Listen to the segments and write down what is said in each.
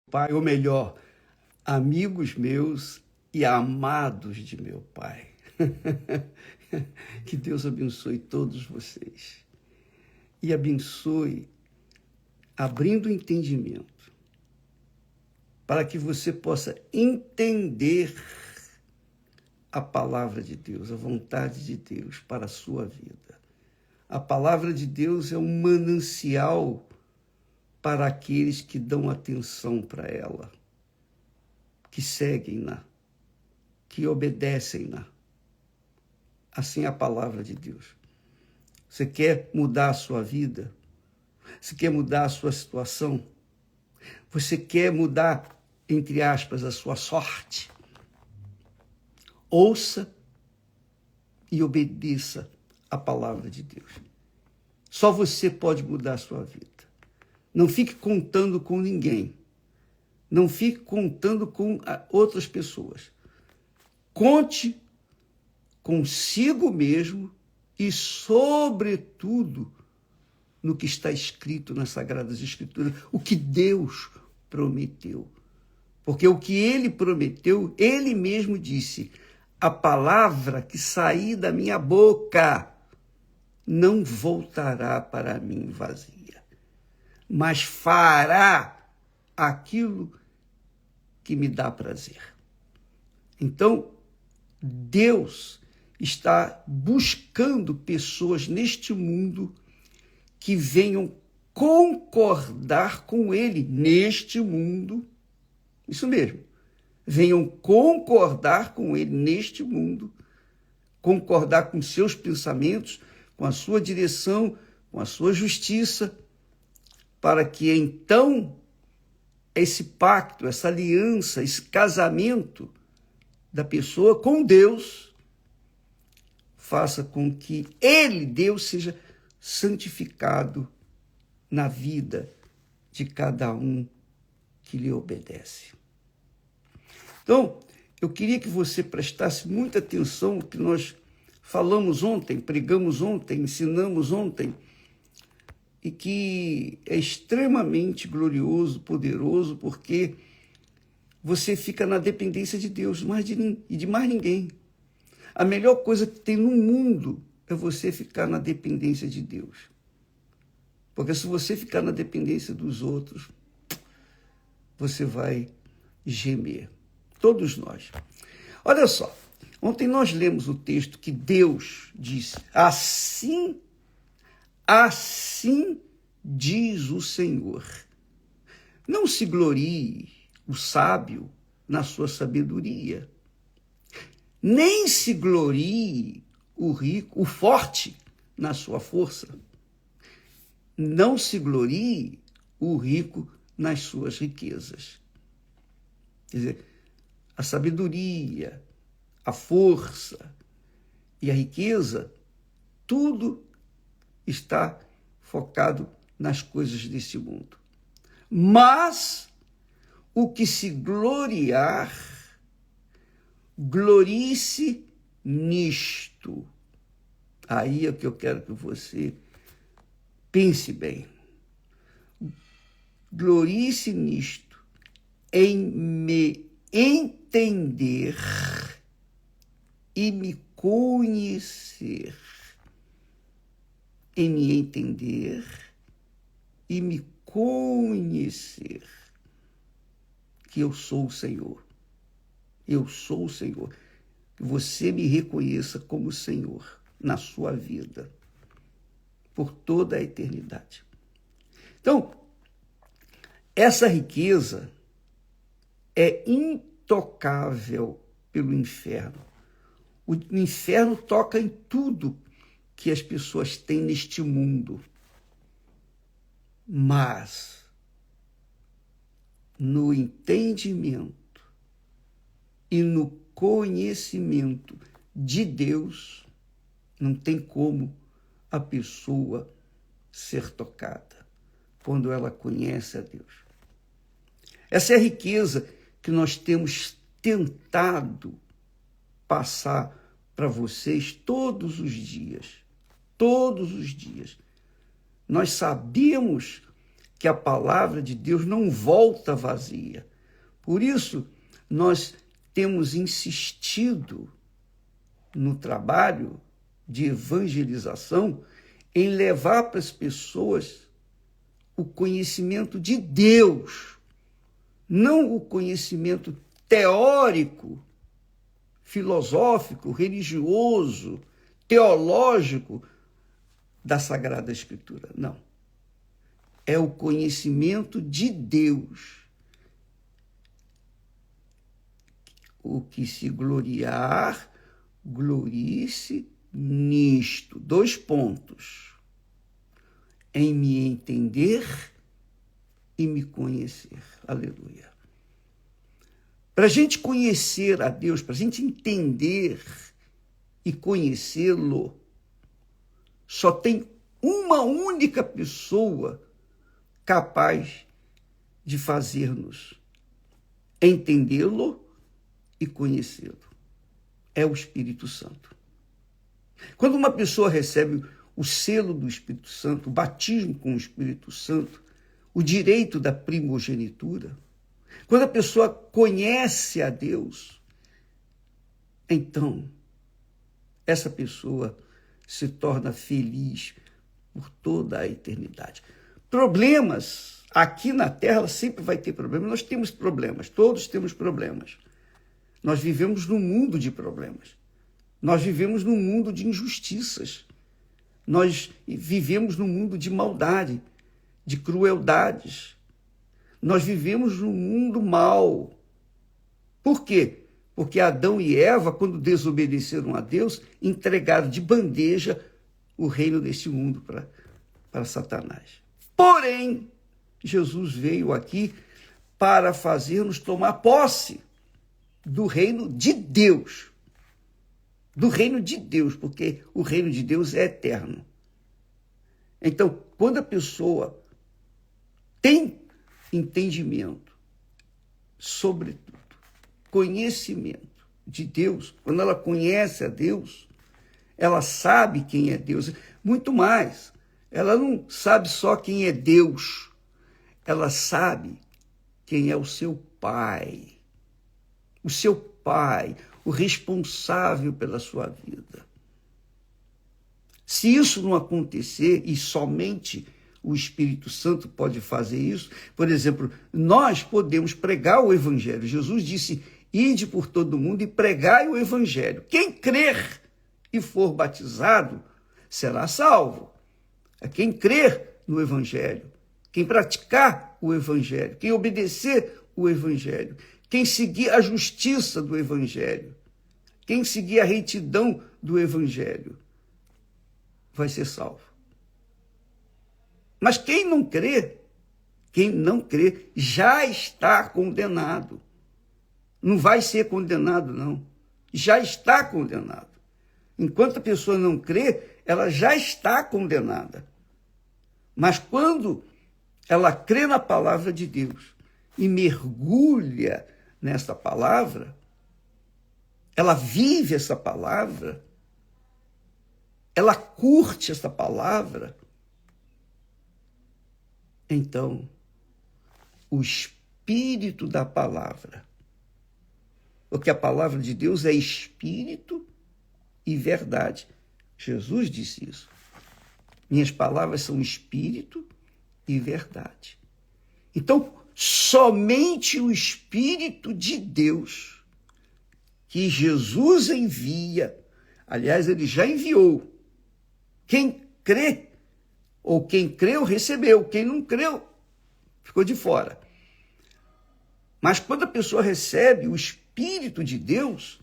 Pai, ou melhor, amigos meus e amados de meu Pai. Que Deus abençoe todos vocês e abençoe abrindo o entendimento para que você possa entender a palavra de Deus, a vontade de Deus para a sua vida. A palavra de Deus é um manancial para aqueles que dão atenção para ela, que seguem-na, que obedecem-na. Assim é a palavra de Deus. Você quer mudar a sua vida? Você quer mudar a sua situação? Você quer mudar, entre aspas, a sua sorte? Ouça e obedeça a palavra de Deus. Só você pode mudar a sua vida. Não fique contando com ninguém. Não fique contando com outras pessoas. Conte consigo mesmo e, sobretudo, no que está escrito nas Sagradas Escrituras, o que Deus prometeu. Porque o que ele prometeu, ele mesmo disse: a palavra que sair da minha boca não voltará para mim vazia, mas fará aquilo que me dá prazer. Então, Deus está buscando pessoas neste mundo que venham concordar com ele neste mundo. Isso mesmo. Venham concordar com ele neste mundo, concordar com seus pensamentos, com a sua direção, com a sua justiça, para que então esse pacto, essa aliança, esse casamento da pessoa com Deus faça com que ele, Deus, seja santificado na vida de cada um que lhe obedece. Então, eu queria que você prestasse muita atenção no que nós falamos ontem, pregamos ontem, ensinamos ontem, e que é extremamente glorioso, poderoso, porque você fica na dependência de Deus e de mais ninguém. A melhor coisa que tem no mundo é você ficar na dependência de Deus. Porque se você ficar na dependência dos outros, você vai gemer. Todos nós. Olha só, ontem nós lemos o texto que Deus disse: assim diz o Senhor. Não se glorie o sábio na sua sabedoria, nem se glorie o rico, o forte, na sua força. Não se glorie o rico nas suas riquezas. Quer dizer, a sabedoria, a força e a riqueza, tudo está focado nas coisas desse mundo. Mas o que se gloriar, glorie-se nisto. Aí é que eu quero que você pense bem. Glorie-se nisto, em me entender e me conhecer. Em me entender e me conhecer que eu sou o Senhor. Eu sou o Senhor. Que você me reconheça como Senhor na sua vida por toda a eternidade. Então, essa riqueza é intocável pelo inferno. O inferno toca em tudo que as pessoas têm neste mundo. Mas, no entendimento e no conhecimento de Deus, não tem como a pessoa ser tocada quando ela conhece a Deus. Essa é a riqueza que nós temos tentado passar para vocês todos os dias. Todos os dias. Nós sabemos que a palavra de Deus não volta vazia. Por isso, nós temos insistido no trabalho de evangelização em levar para as pessoas o conhecimento de Deus, não o conhecimento teórico, filosófico, religioso, teológico da Sagrada Escritura. Não. É o conhecimento de Deus. O que se gloriar, glorie-se nisto. 2 pontos. Em me entender e me conhecer. Aleluia. Para a gente conhecer a Deus, para a gente entender e conhecê-lo, só tem uma única pessoa capaz de fazer-nos entendê-lo e conhecê-lo. É o Espírito Santo. Quando uma pessoa recebe o selo do Espírito Santo, o batismo com o Espírito Santo, o direito da primogenitura, quando a pessoa conhece a Deus, então essa pessoa se torna feliz por toda a eternidade. Problemas, aqui na Terra sempre vai ter problemas. Nós temos problemas, todos temos problemas. Nós vivemos num mundo de problemas. Nós vivemos num mundo de injustiças. Nós vivemos num mundo de maldade, de crueldades. Nós vivemos num mundo mau. Por quê? Porque Adão e Eva, quando desobedeceram a Deus, entregaram de bandeja o reino deste mundo para Satanás. Porém, Jesus veio aqui para fazer-nos tomar posse do reino de Deus. Do reino de Deus, porque o reino de Deus é eterno. Então, quando a pessoa tem entendimento, sobretudo, conhecimento de Deus, quando ela conhece a Deus, ela sabe quem é Deus. Muito mais, ela não sabe só quem é Deus, ela sabe quem é o seu Pai. O seu Pai, o responsável pela sua vida. Se isso não acontecer, e somente o Espírito Santo pode fazer isso, por exemplo, nós podemos pregar o Evangelho. Jesus disse, ide por todo mundo e pregai o Evangelho. Quem crer e for batizado será salvo. Quem crer no Evangelho, quem praticar o Evangelho, quem obedecer o Evangelho, quem seguir a justiça do Evangelho, quem seguir a retidão do Evangelho, vai ser salvo. Mas quem não crê já está condenado. Não vai ser condenado, não. Já está condenado. Enquanto a pessoa não crê, ela já está condenada. Mas quando ela crê na palavra de Deus e mergulha nessa palavra, ela vive essa palavra, ela curte essa palavra, então o espírito da palavra, porque a palavra de Deus é espírito e verdade. Jesus disse isso. Minhas palavras são espírito e verdade. Então, somente o Espírito de Deus, que Jesus envia, aliás, ele já enviou. Quem crê, ou quem creu, recebeu. Quem não creu, ficou de fora. Mas quando a pessoa recebe o Espírito de Deus,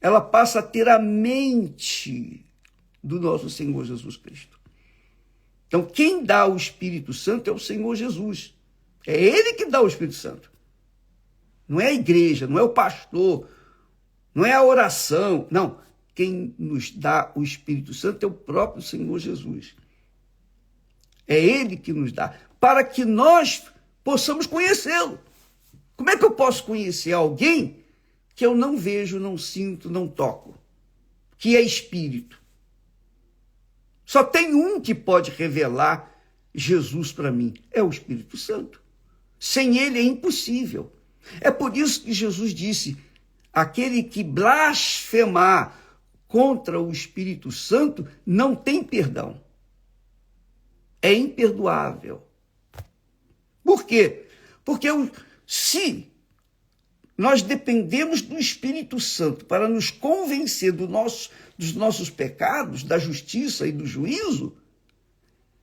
ela passa a ter a mente do nosso Senhor Jesus Cristo. Então, quem dá o Espírito Santo é o Senhor Jesus. É Ele que dá o Espírito Santo. Não é a igreja, não é o pastor, não é a oração. Não, quem nos dá o Espírito Santo é o próprio Senhor Jesus. É Ele que nos dá, para que nós possamos conhecê-lo. Como é que eu posso conhecer alguém que eu não vejo, não sinto, não toco? Que é Espírito. Só tem um que pode revelar Jesus para mim? É o Espírito Santo. Sem ele é impossível. É por isso que Jesus disse: aquele que blasfemar contra o Espírito Santo não tem perdão. É imperdoável. Por quê? Porque se nós dependemos do Espírito Santo para nos convencer dos nossos pecados, da justiça e do juízo,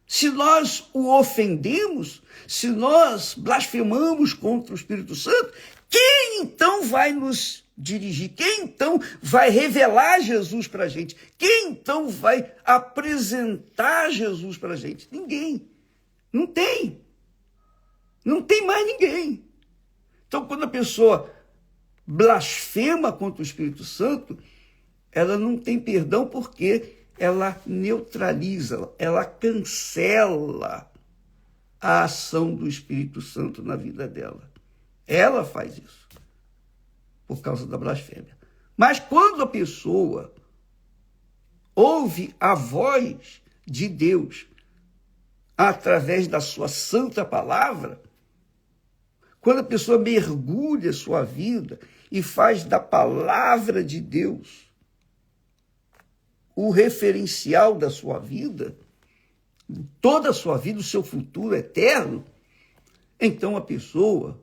se nós o ofendemos, se nós blasfemamos contra o Espírito Santo, quem então vai nos dirigir? Quem então vai revelar Jesus para a gente? Quem então vai apresentar Jesus para a gente? Ninguém. Não tem. Não tem mais ninguém. Então, quando a pessoa blasfema contra o Espírito Santo, ela não tem perdão porque ela neutraliza, ela cancela a ação do Espírito Santo na vida dela. Ela faz isso por causa da blasfêmia. Mas quando a pessoa ouve a voz de Deus através da sua santa palavra, quando a pessoa mergulha sua vida e faz da palavra de Deus o referencial da sua vida, toda a sua vida, o seu futuro eterno, então a pessoa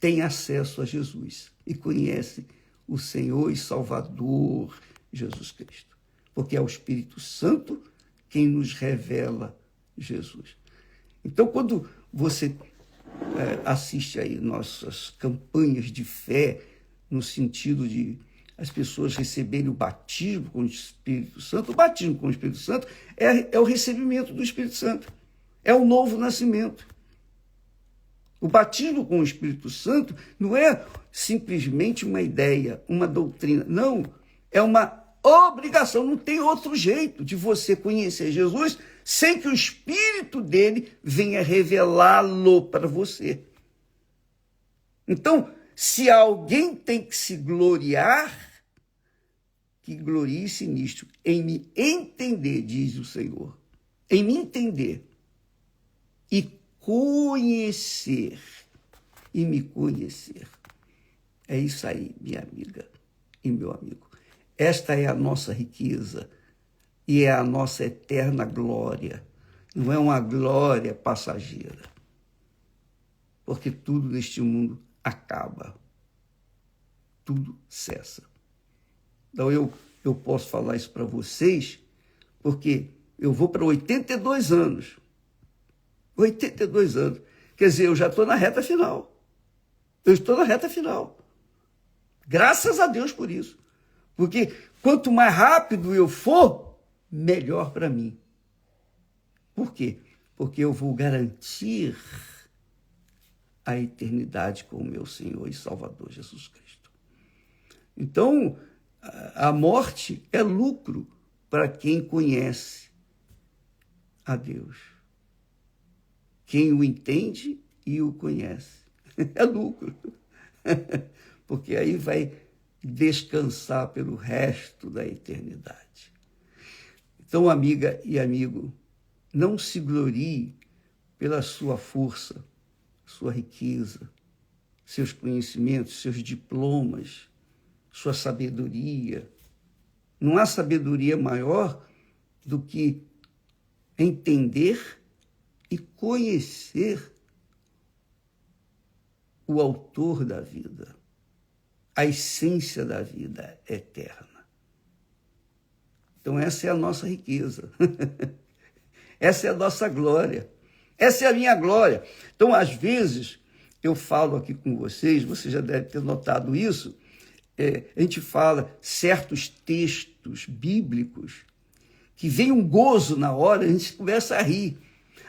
tem acesso a Jesus e conhece o Senhor e Salvador Jesus Cristo, porque é o Espírito Santo quem nos revela Jesus. Então, quando você assiste aí nossas campanhas de fé, no sentido de as pessoas receberem o batismo com o Espírito Santo, o batismo com o Espírito Santo é o recebimento do Espírito Santo, é o novo nascimento. O batismo com o Espírito Santo não é simplesmente uma ideia, uma doutrina, não, é uma obrigação, não tem outro jeito de você conhecer Jesus sem que o Espírito dele venha revelá-lo para você. Então, se alguém tem que se gloriar, que glorie-se nisto, em me entender, diz o Senhor, em me entender e conhecer, e me conhecer. É isso aí, minha amiga e meu amigo. Esta é a nossa riqueza e é a nossa eterna glória. Não é uma glória passageira, porque tudo neste mundo acaba. Tudo cessa. Então eu posso falar isso para vocês, porque eu vou para 82 anos. 82 anos. Quer dizer, eu já estou na reta final. Eu estou na reta final. Graças a Deus por isso. Porque quanto mais rápido eu for, melhor para mim. Por quê? Porque eu vou garantir a eternidade com o meu Senhor e Salvador Jesus Cristo. Então, a morte é lucro para quem conhece a Deus. Quem o entende e o conhece. É lucro. Porque aí vai descansar pelo resto da eternidade. Então, amiga e amigo, não se glorie pela sua força, sua riqueza, seus conhecimentos, seus diplomas, sua sabedoria. Não há sabedoria maior do que entender e conhecer o autor da vida, a essência da vida eterna. Então essa é a nossa riqueza, essa é a nossa glória, essa é a minha glória. Então, às vezes, eu falo aqui com vocês, você já deve ter notado isso, a gente fala certos textos bíblicos que vem um gozo na hora, a gente começa a rir.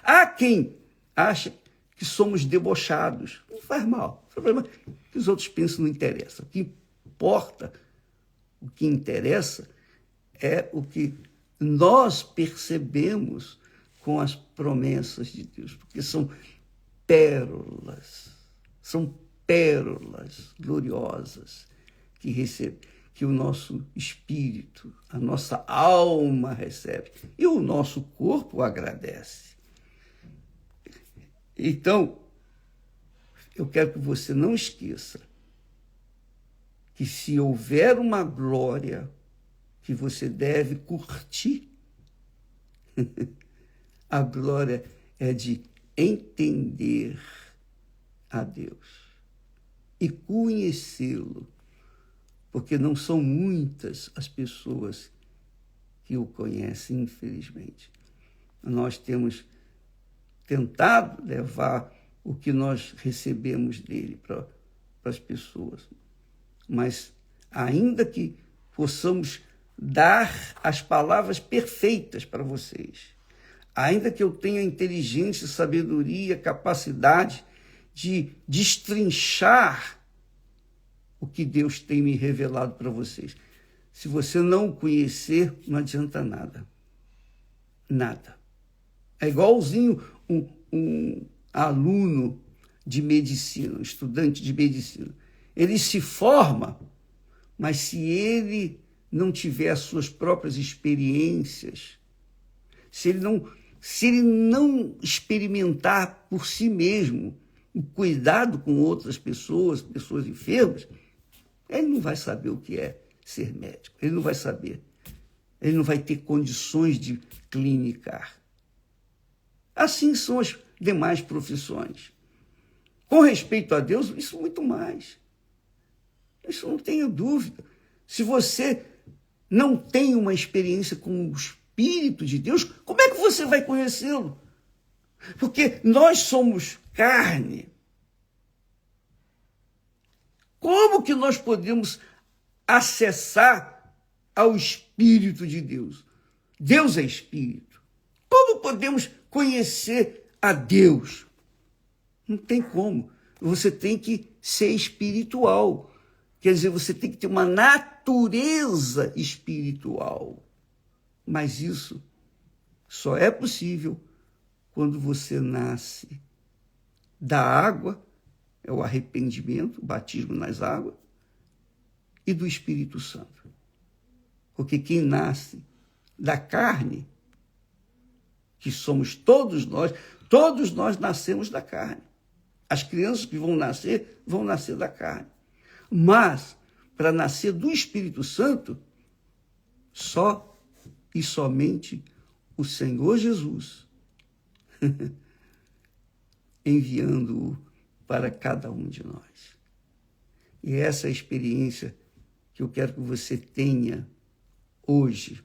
Há quem acha que somos debochados. Não faz mal. O problema é que os outros pensam não interessa. O que importa, o que interessa é o que nós percebemos com as promessas de Deus, porque são pérolas gloriosas que o nosso espírito, a nossa alma recebe, e o nosso corpo agradece. Então, eu quero que você não esqueça que se houver uma glória que você deve curtir, a glória é de entender a Deus e conhecê-lo, porque não são muitas as pessoas que o conhecem, infelizmente. Nós temos tentado levar o que nós recebemos dele para as pessoas, mas ainda que possamos dar as palavras perfeitas para vocês, ainda que eu tenha inteligência, sabedoria, capacidade de destrinchar o que Deus tem me revelado para vocês, se você não o conhecer, não adianta nada. Nada. É igualzinho um aluno de medicina, um estudante de medicina. Ele se forma, mas se ele não tiver as suas próprias experiências, se ele não experimentar por si mesmo o cuidado com outras pessoas enfermas, ele não vai saber o que é ser médico, ele não vai saber, ele não vai ter condições de clinicar. Assim são as demais profissões. Com respeito a Deus, isso muito mais. Isso não tenha dúvida. Se você não tem uma experiência com o Espírito de Deus, como é que você vai conhecê-lo? Porque nós somos carne. Como que nós podemos acessar ao Espírito de Deus? Deus é Espírito. Como podemos conhecer a Deus? Não tem como. Você tem que ser espiritual. Quer dizer, você tem que ter uma natureza espiritual. Mas isso só é possível quando você nasce da água, é o arrependimento, o batismo nas águas, e do Espírito Santo. Porque quem nasce da carne, que somos todos nós nascemos da carne. As crianças que vão nascer da carne. Mas, para nascer do Espírito Santo, só e somente o Senhor Jesus, enviando-o para cada um de nós. E essa é a experiência que eu quero que você tenha hoje.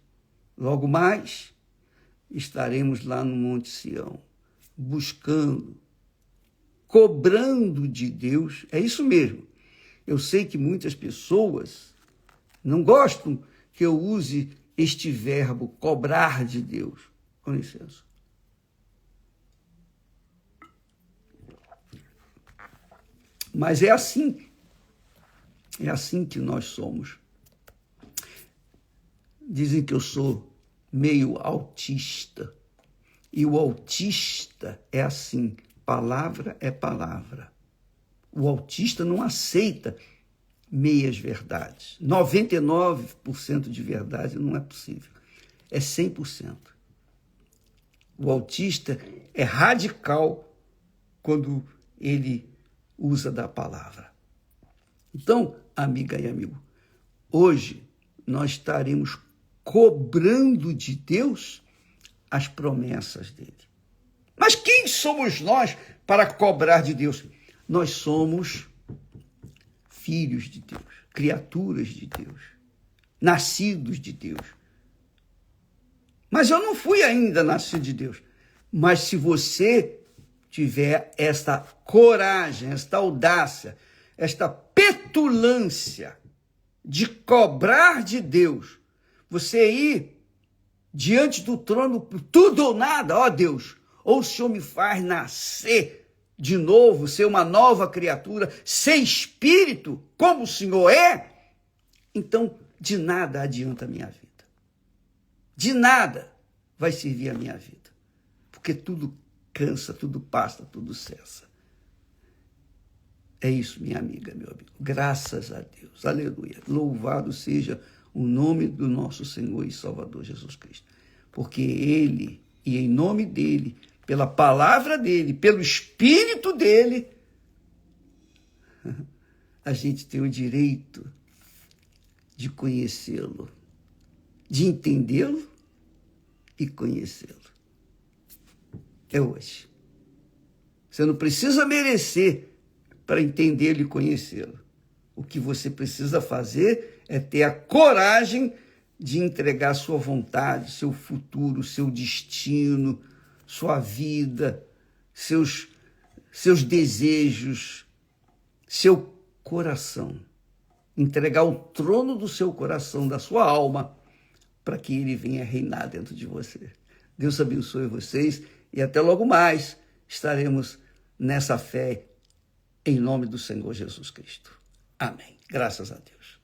Logo mais, estaremos lá no Monte Sião, buscando, cobrando de Deus. É isso mesmo. Eu sei que muitas pessoas não gostam que eu use este verbo, cobrar de Deus. Com licença. Mas é assim que nós somos. Dizem que eu sou meio autista. E o autista é assim, palavra é palavra. O autista não aceita meias verdades. 99% de verdade não é possível. É 100%. O autista é radical quando ele usa da palavra. Então, amiga e amigo, hoje nós estaremos cobrando de Deus as promessas dele. Mas quem somos nós para cobrar de Deus? Nós somos filhos de Deus, criaturas de Deus, nascidos de Deus. Mas eu não fui ainda nascido de Deus. Mas se você tiver esta coragem, esta audácia, esta petulância de cobrar de Deus, você ir diante do trono, tudo ou nada, ó Deus, ou o Senhor me faz nascer de novo, ser uma nova criatura, ser espírito, como o Senhor é, então de nada adianta a minha vida. De nada vai servir a minha vida. Porque tudo cansa, tudo passa, tudo cessa. É isso, minha amiga, meu amigo. Graças a Deus. Aleluia. Louvado seja o nome do nosso Senhor e Salvador Jesus Cristo. Porque Ele, e em nome dEle, pela palavra dele, pelo Espírito dele, a gente tem o direito de conhecê-lo, de entendê-lo e conhecê-lo. É hoje. Você não precisa merecer para entendê-lo e conhecê-lo. O que você precisa fazer é ter a coragem de entregar sua vontade, seu futuro, seu destino, sua vida, seus desejos, seu coração. Entregar o trono do seu coração, da sua alma, para que ele venha reinar dentro de você. Deus abençoe vocês e até logo mais estaremos nessa fé em nome do Senhor Jesus Cristo. Amém. Graças a Deus.